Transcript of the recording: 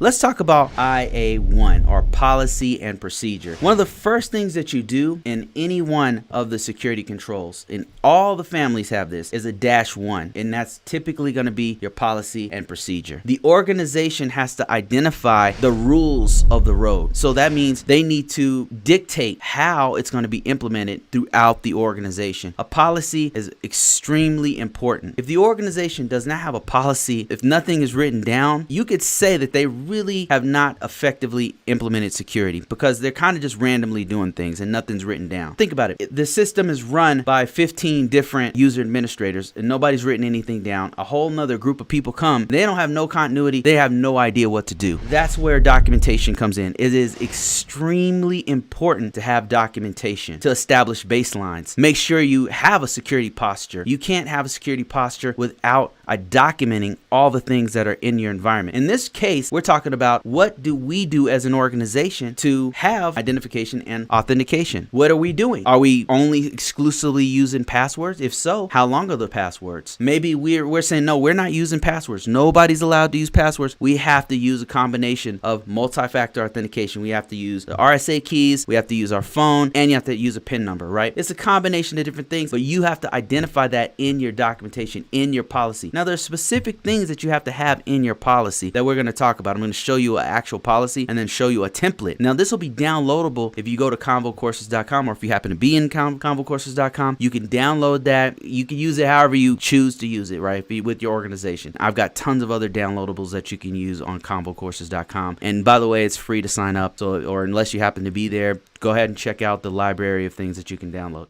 Let's talk about IA1, or policy and procedure. One of the first things that you do in any one of the security controls, and all the families have this, is a -1, and that's typically going to be your policy and procedure. The organization has to identify the rules of the road. So that means they need to dictate how it's going to be implemented throughout the organization. A policy is extremely important. If the organization does not have a policy, if nothing is written down, you could say that they really have not effectively implemented security, because they're kind of just randomly doing things and nothing's written down. Think about it. The system is run by 15 different user administrators and nobody's written anything down. A whole nother group of people come. They don't have no continuity. They have no idea what to do. That's where documentation comes in. It is extremely important to have documentation to establish baselines. Make sure you have a security posture. You can't have a security posture without documenting all the things that are in your environment. In this case, we're talking about what do we do as an organization to have identification and authentication. What are we doing? Are we only exclusively using passwords? If so, how long are the passwords? Maybe we're saying, no, we're not using passwords. Nobody's allowed to use passwords. We have to use a combination of multi-factor authentication. We have to use the RSA keys, we have to use our phone, and you have to use a PIN number, right? It's a combination of different things, but you have to identify that in your documentation, in your policy. Now, there's specific things that you have to have in your policy that we're going to talk about. I'm going to show you an actual policy and then show you a template. Now, this will be downloadable if you go to ConvoCourses.com, or if you happen to be in ConvoCourses.com, you can download that. You can use it however you choose to use it, right? With your organization. I've got tons of other downloadables that you can use on ConvoCourses.com. And by the way, it's free to sign up. So, or unless you happen to be there, go ahead and check out the library of things that you can download.